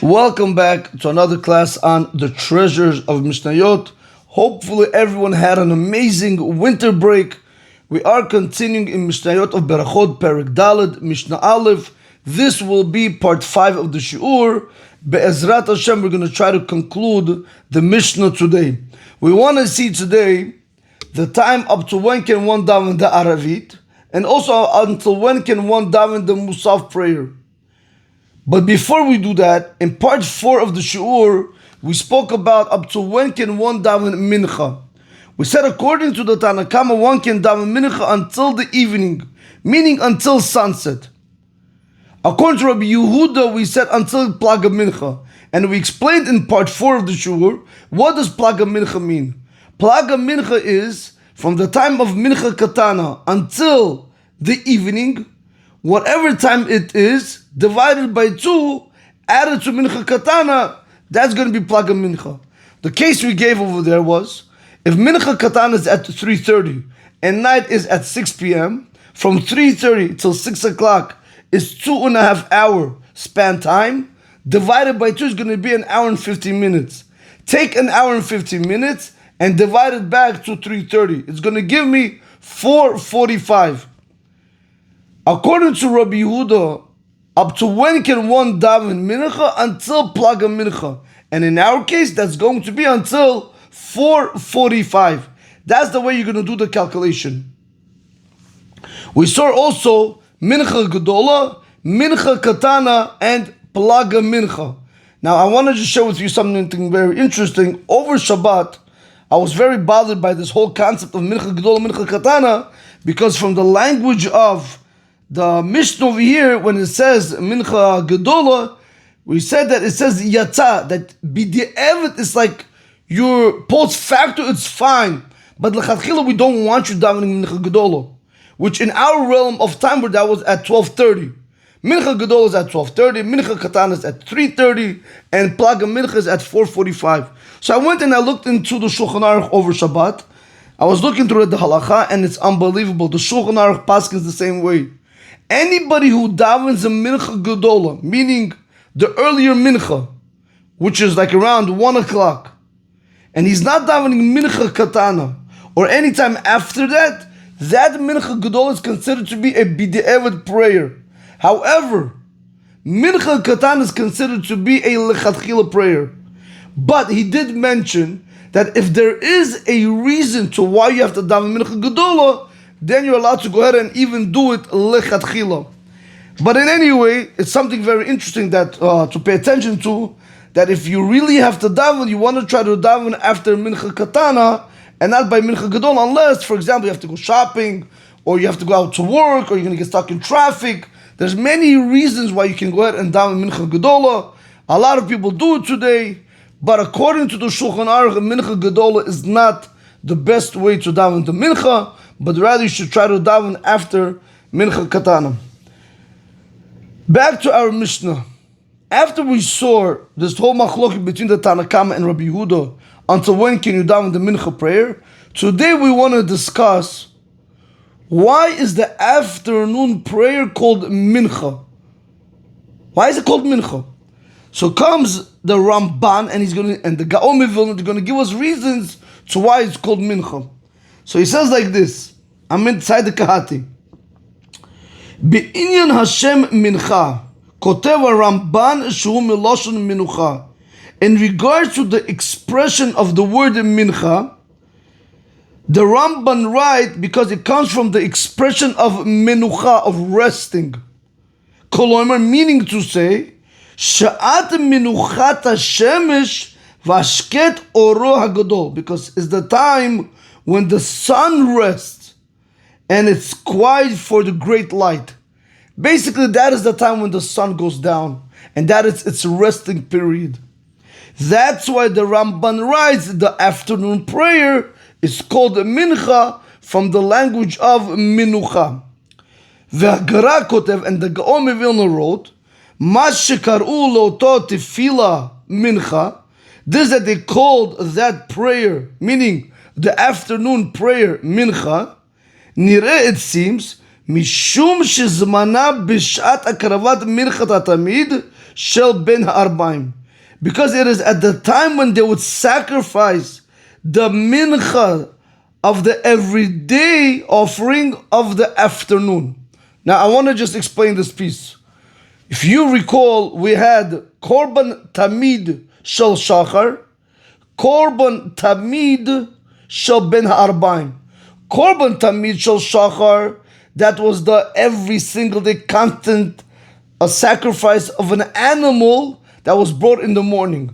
Welcome back to another class on the Treasures of Mishnayot. Hopefully everyone had an amazing winter break. We are continuing in Mishnayot of Berachot, Perek Daled, Mishnah Aleph. This will be part 5 of the Shi'ur. Be'ezrat Hashem, we're going to try to conclude the Mishnah today. We want to see today the time up to when can one daven the Aravit, and also until when can one daven the Musaf prayer. But before we do that, in part 4 of the Shi'ur, we spoke about up to when can one daven mincha. We said according to the Tanna Kama, one can daven mincha until the evening, meaning until sunset. According to Rabbi Yehuda, we said until plaga mincha. And we explained in part 4 of the Shi'ur, what does plaga mincha mean? Plaga mincha is from the time of mincha katana until the evening, whatever time it is, divided by 2, added to mincha katana, that's going to be plaga mincha. The case we gave over there was, if mincha katana is at 3:30 and night is at 6 p.m., from 3:30 till 6 o'clock is 2.5 hour span time, divided by 2 is going to be 1 hour and 15 minutes. Take 1 hour and 15 minutes and divide it back to 3:30. It's going to give me 4:45. According to Rabbi Yehuda, up to when can one daven mincha? Until plaga mincha. And in our case, that's going to be until 4:45. That's the way you're going to do the calculation. We saw also mincha gedola, mincha katana, and plaga mincha. Now I want to just share with you something very interesting. Over Shabbat, I was very bothered by this whole concept of mincha gedola, mincha katana, because from the language of the Mishna over here, when it says mincha gedola, we said that it says yatza, that b'di'evet is like your post facto, it's fine, but l'chadchila we don't want you davening mincha gedola, which in our realm of time where that was at 12:30. Mincha gedola is at 12:30, mincha katana is at 3:30, and plaga mincha is at 4:45. So I went and I looked into the Shulchan Aruch over Shabbat. I was looking through the halacha, and it's unbelievable. The Shulchan Aruch paskins the same way. Anybody who davens a mincha gedola, meaning the earlier mincha, which is like around 1 o'clock, and he's not davening mincha katana, or any time after that, that mincha gedola is considered to be a b'di'evet prayer. However, mincha katana is considered to be a lechatchila prayer. But he did mention that if there is a reason to why you have to daven mincha gedola, then you're allowed to go ahead and even do it lechatchila. But in any way, it's something very interesting that to pay attention to, that if you really have to daven, you want to try to daven after mincha katana and not by mincha gedola, unless, for example, you have to go shopping, or you have to go out to work, or you're going to get stuck in traffic. There's many reasons why you can go ahead and daven mincha gedola. A lot of people do it today, but according to the Shulchan Aruch, mincha gedola is not the best way to daven the mincha, but rather you should try to daven after mincha katana. Back to our Mishnah. After we saw this whole machlokes between the Tanna Kama and Rabbi Yehuda, until when can you daven the mincha prayer, today we want to discuss why is the afternoon prayer called mincha? Why is it called mincha? So comes the Ramban and the Gaon Vilna, they're going to give us reasons to why it's called mincha. So he says like this, I'm inside the Kahati. Be'inyan Hashem mincha, kotev Ramban shu miloshon minucha. In regards to the expression of the word mincha, the Ramban writes because it comes from the expression of menucha, of resting. Kolomer, meaning to say, sha'at menuchat hashemesh vashket oro hagadol, because it's the time when the sun rests and it's quiet for the great light. Basically, that is the time when the sun goes down, and that is its resting period. That's why the Ramban writes the afternoon prayer is called mincha, from the language of minucha. Ve'hagara kotev, and the Gaon Vilna wrote, mas shekar'u lo'to tefila mincha, this that they called that prayer, meaning the afternoon prayer mincha, nireh, it seems, משום שזמנה בשעת הקרבת מנחת התמיד shel ben ha'arbaim. Because it is at the time when they would sacrifice the mincha of the everyday offering of the afternoon. Now I want to just explain this piece. If you recall, we had korban tamid shel shachar, korban tamid shel ben ha'arbaim. Korban tamid shel shachar, that was the every single day constant sacrifice of an animal that was brought in the morning.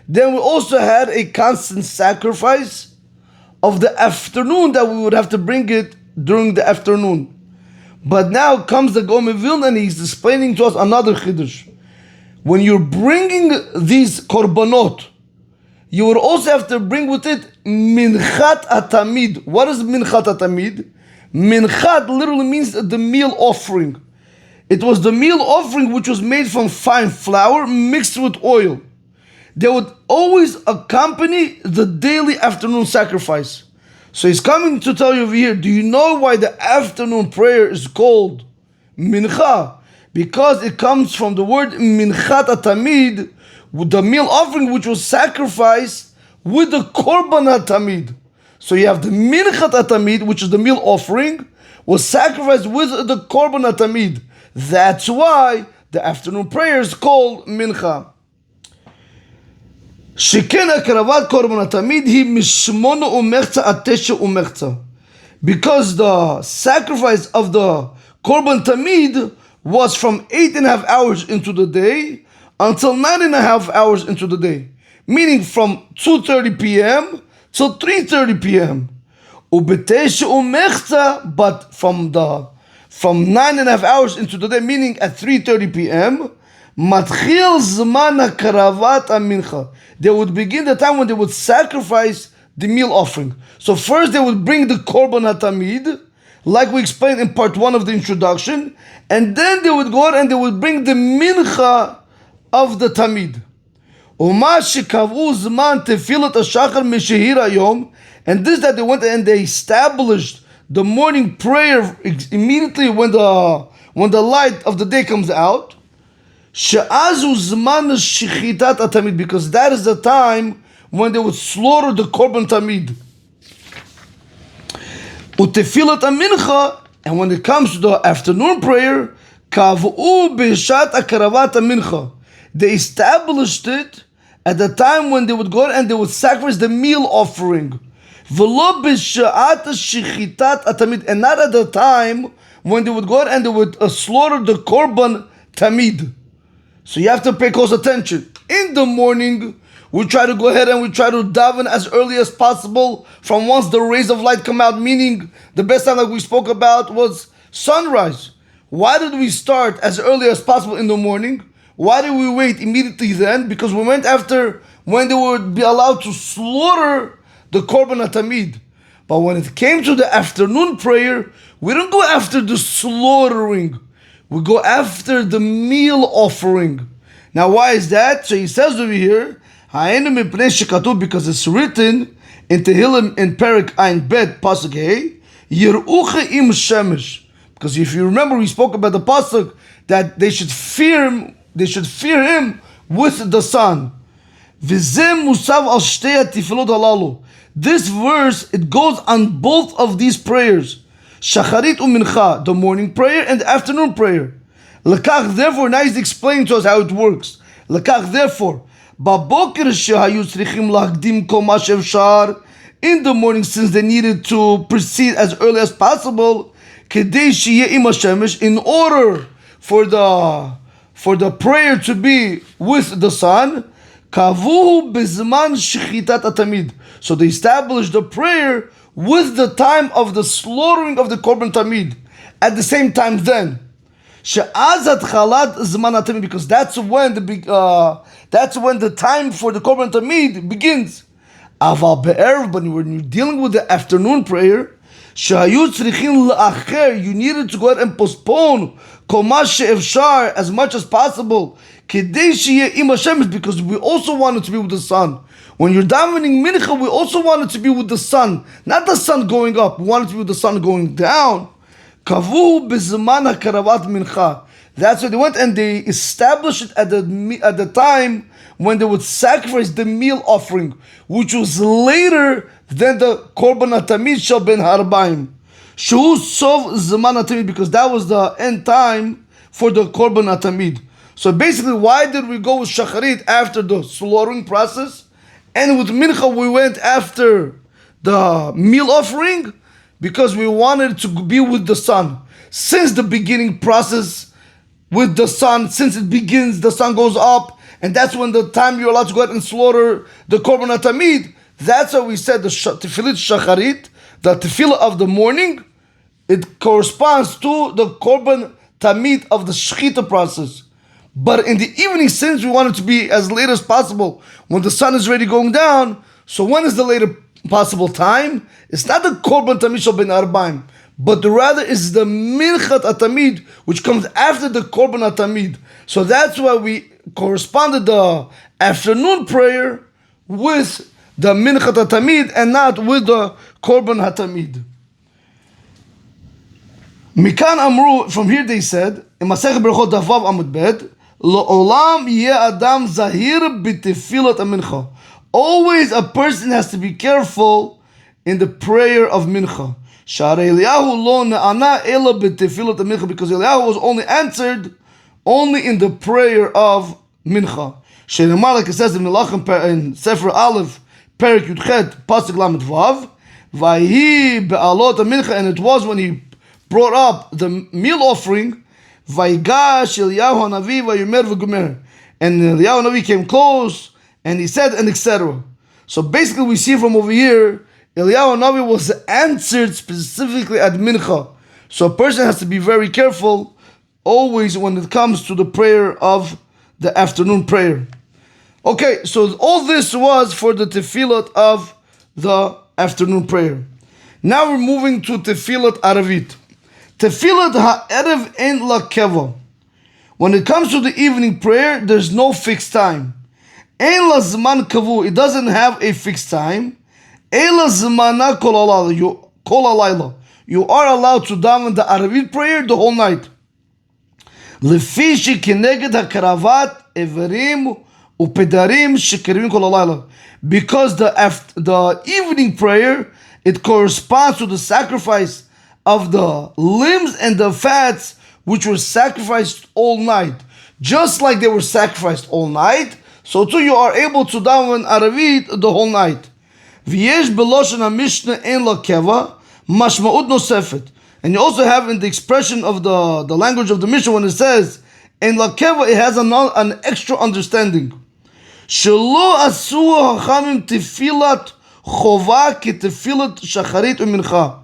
Then we also had a constant sacrifice of the afternoon that we would have to bring it during the afternoon. But now comes the Gaon Vilna and he's explaining to us another chiddush. When you're bringing these korbanot, you would also have to bring with it minchat atamid. What is minchat atamid? Minchat literally means the meal offering. It was the meal offering which was made from fine flour mixed with oil. They would always accompany the daily afternoon sacrifice. So he's coming to tell you over here, do you know why the afternoon prayer is called mincha? Because it comes from the word minchat atamid, with the meal offering which was sacrificed with the korban atamid. So you have the minchat atamid, which is the meal offering, was sacrificed with the korban atamid. That's why the afternoon prayer is called mincha. שכן הקרבת קורבן התמיד היא משמונה ומחצה עד תשע ומחצה. Because the sacrifice of the korban tamid was from 8.5 hours into the day until 9.5 hours into the day. Meaning from 2:30 p.m. till 3:30 p.m. ובתשע ומחצה, but from 9.5 hours into the day, meaning at 3:30 p.m. מתחיל זמן הקרבת המנחה. They would begin the time when they would sacrifice the meal offering. So first they would bring the korban hatamid, like we explained in part 1 of the introduction, and then they would go out and they would bring the mincha of the tamid. ומה שקבעו זמן תפילת השחר משהיר היום, and this that they went and they established the morning prayer immediately when the light of the day comes out. She'azu zman shichitat atamid, because that is the time when they would slaughter the korban tamid. Utefilat amincha, and when it comes to the afternoon prayer, kav'u b'shat akaravat amincha, they established it at the time when they would go and they would sacrifice the meal offering. V'lo b'shat shichitat atamid, and not at the time when they would go and they would slaughter the korban tamid. So you have to pay close attention. In the morning, we try to go ahead and we try to daven as early as possible from once the rays of light come out, meaning the best time, like we spoke about, was sunrise. Why did we start as early as possible in the morning? Why did we wait immediately then? Because we went after when they would be allowed to slaughter the korban hatamid. But when it came to the afternoon prayer, we don't go after the slaughtering. We go after the meal offering. Now, why is that? So he says over here, because it's written in Tehillim in Perek Ein Bet Pasuk Hey, Yiruche im Shemesh. Because if you remember, we spoke about the pasuk that they should fear him. They should fear him with the sun. V'zeh musav al shtei tefillot halalu. This verse, it goes on both of these prayers. Shacharit u'mincha, the morning prayer and the afternoon prayer. Lekach, therefore, now he's explaining to us how it works. Lekach, therefore, baboker shehayu tzrichim lachdim kol ma she'efshar, in the morning, since they needed to proceed as early as possible, kedei sheyeh im hashemesh, in order for the prayer to be with the sun, kavuhu bezman shechitat atamid. So they established the prayer with the time of the slaughtering of the korban tamid. At the same time then, she'azat chalat zman atamid, because that's when the time for the korban tamid begins. Aval be'erev, but when you're dealing with the afternoon prayer, she'hayu tzrichin la'acher, you needed to go ahead and postpone kol ma she'efshar, as much as possible, kedei sheyeh im hashemesh, because we also wanted to be with the sun. When you're davening mincha, we also want it to be with the sun. Not the sun going up. We want it to be with the sun going down. Kavu b'zman ha'karavat mincha. That's where they went and they established it at the time when they would sacrifice the meal offering, which was later than the Korban HaTamid Shel Ben Harbaim. Shu Sov Zman HaTamid, because that was the end time for the Korban HaTamid. So basically, why did we go with Shacharit after the slaughtering process? And with Mincha, we went after the meal offering? Because we wanted to be with the sun. Since the beginning process with the sun, since it begins, the sun goes up, and that's when the time you're allowed to go out and slaughter the Korban HaTamid. That's why we said the Tefillat Shacharit, the Tefillah of the morning, it corresponds to the Korban Tamid of the Shechita process. But in the evening, since we want it to be as late as possible, when the sun is already going down, so when is the later possible time? It's not the Korban Tamid Shel Ben Arbaim, but rather is the Minchat HaTamid, which comes after the Korban HaTamid. So that's why we corresponded the afternoon prayer with the Minchat HaTamid and not with the Korban HaTamid. Mikan Amru, from here they said, in Masechet Berachot Daf Vav Amud Bet, Lo'olam yeh adam zahir b'tefilat mincha. Always a person has to be careful in the prayer of mincha. Sha'arei Eliyahu lo ne'ana ela b'tefilat mincha, because Eliyahu was only answered only in the prayer of mincha. She'nemar, like it says in Melachim in Sefer Aleph, Perek Yudchet, Pasuk Lamed Vav, Vayhi be'alot mincha, and it was when he brought up the meal offering, Vaygash Eliyahu Hanavi Vayumer v'Gumer, and Eliyahu Hanavi came close and he said, and etc. So basically, we see from over here, Eliyahu Hanavi was answered specifically at mincha. So a person has to be very careful always when it comes to the prayer of the afternoon prayer. Okay, so all this was for the tefillat of the afternoon prayer. Now we're moving to tefillat Aravit. Tefillat ha'erev ein la keva. When it comes to the evening prayer, there's no fixed time. Ein la zman kavu. It doesn't have a fixed time. Ein la zmana kol halayla. You are allowed to daven the Aravit prayer the whole night. Lefi shekeneged hakaravat everim upedarim shekerivim kol halayla. Because the evening prayer, it corresponds to the sacrifice of the limbs and the fats which were sacrificed all night. Just like they were sacrificed all night, so too you are able to daven Aravit the whole night. V'yesh beloshen Mishna ein la keva mashma'ut nosefet. And you also have in the expression of the language of the Mishnah, when it says ein la keva, it has an extra understanding. Shelo asu hachamim tefilat chova ki tefilat shacharit u'mincha.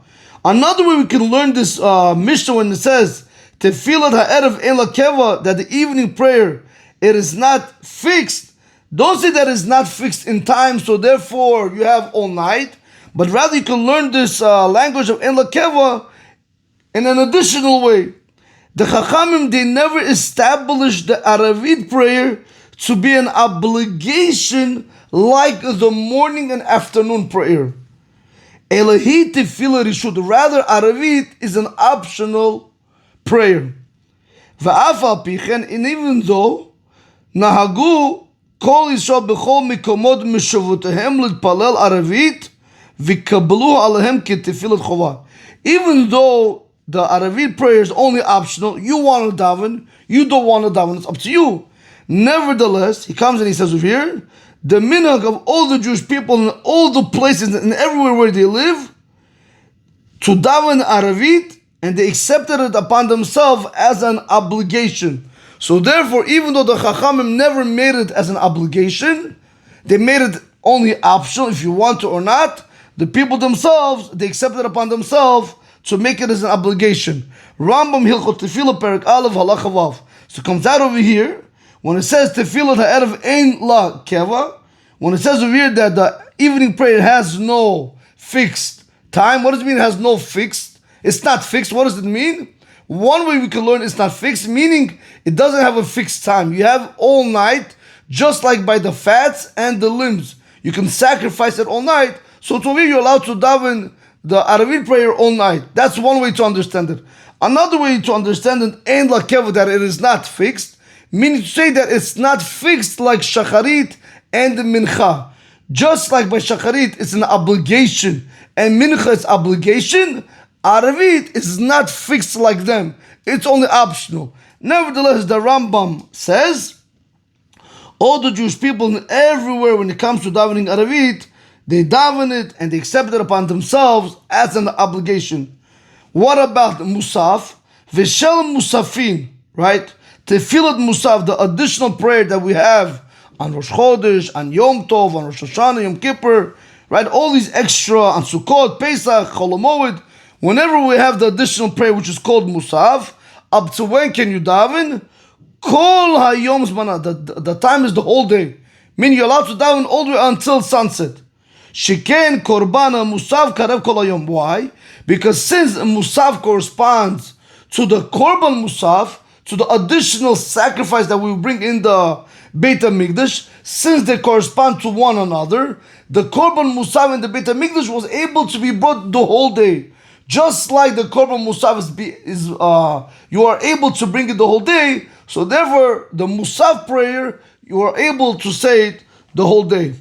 Another way we can learn this Mishnah, when it says Tefilat ha'erev ein la keva, that the evening prayer, it is not fixed. Don't say that it's not fixed in time, so therefore you have all night. But rather you can learn this language of ein la keva in an additional way. The Chachamim, they never established the Aravit prayer to be an obligation like the morning and afternoon prayer. Elahi tefillah rishut. Rather, Aravit is an optional prayer. Va'afal pichen, and even though nahagu kol Yisrael b'chol mikomod mishavutehem l'tpalel Aravit v'kablu alehem ketefillat chova. Even though the Aravit prayer is only optional, you want to daven, you don't want to daven, it's up to you. Nevertheless, he comes and he says over here, the minhag of all the Jewish people in all the places and everywhere where they live, to daven Aravit, and they accepted it upon themselves as an obligation. So therefore, even though the Chachamim never made it as an obligation, they made it only optional if you want to or not, the people themselves, they accepted it upon themselves to make it as an obligation. Rambam Hilchot Tefillah Perek Aleph Halacha Vav. So it comes out over here, when it says Tefillat ha'erev ein la keva, when it says over here that the evening prayer has no fixed time, what does it mean it has no fixed? It's not fixed. What does it mean? One way we can learn it's not fixed, meaning it doesn't have a fixed time. You have all night, just like by the fats and the limbs. You can sacrifice it all night. So to me, you're allowed to daven the Aravit prayer all night. That's one way to understand it. Another way to understand an ein lakeva, that it is not fixed, meaning to say that it's not fixed like shacharit and mincha. Just like by shacharit it's an obligation and mincha is obligation, Arvit is not fixed like them. It's only optional. Nevertheless, the Rambam says all the Jewish people everywhere, when it comes to davening Arvit, they daven it and they accept it upon themselves as an obligation. What about Musaf? Vishel Musafin, right? Tefillat Musaf, the additional prayer that we have on Rosh Chodesh, on Yom Tov, on Rosh Hashanah, Yom Kippur, right? All these extra, on Sukkot, Pesach, Chol Hamoed. Whenever we have the additional prayer which is called Musaf, up to when can you daven? Kol hayom zmana, the time is the whole day. Meaning you're allowed to daven all the way until sunset. Sheken korbana musaf karev kol hayom. Why? Because since musaf corresponds to the korban musaf, to the additional sacrifice that we bring in the Beit HaMikdash, since they correspond to one another, the korban musaf in the Beit HaMikdash was able to be brought the whole day. Just like the korban musaf is you are able to bring it the whole day, so therefore the musaf prayer you are able to say it the whole day.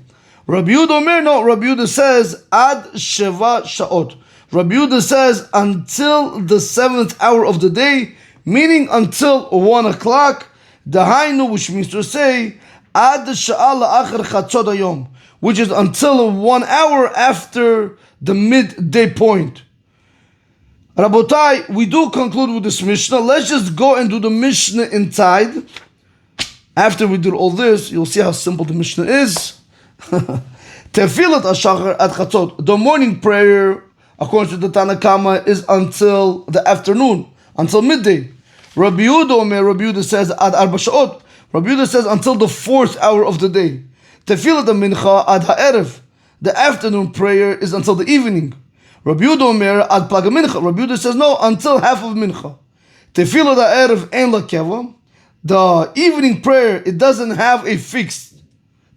Rabbi Yehuda Omer, no, Rabbi Yehuda says ad sheva shaot. Rabbi Yehuda says until the 7th hour of the day, meaning until 1 o'clock. Dahainu, which means to say ad sha'al la'achar chatzot hayom, which is until 1 hour after the midday point. Rabotai, we do conclude with this Mishnah. Let's just go and do the Mishnah inside. After we do all this, you'll see how simple the Mishnah is. Tefilat ashachar at chatzot. The morning prayer, according to the Tana Kama, is until the afternoon, until midday. Rabbi Yehuda says ad arba sha'ot. Rabbi Yehuda says until the 4th hour of the day. Tefilat mincha ad ha'erev. The afternoon prayer is until the evening. Rabbi Yehuda Omer ad plaga mincha. Rabbi Yehuda says no, until half of mincha. Tefillah ha'erev ein lakeva. The evening prayer, it doesn't have a fixed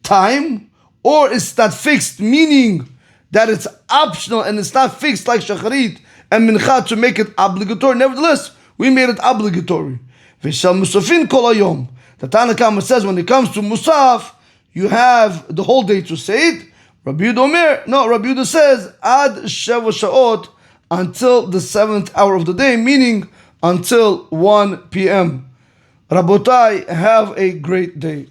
time, or it's not fixed, meaning that it's optional and it's not fixed like shacharit and mincha to make it obligatory. Nevertheless, we made it obligatory. V'shal musafin kol hayom. The Tana Kama says when it comes to musaf, you have the whole day to say it. Rabbi Yehuda says ad sheva sha'ot, until the 7th hour of the day, meaning until 1 p.m. Rabotai, have a great day.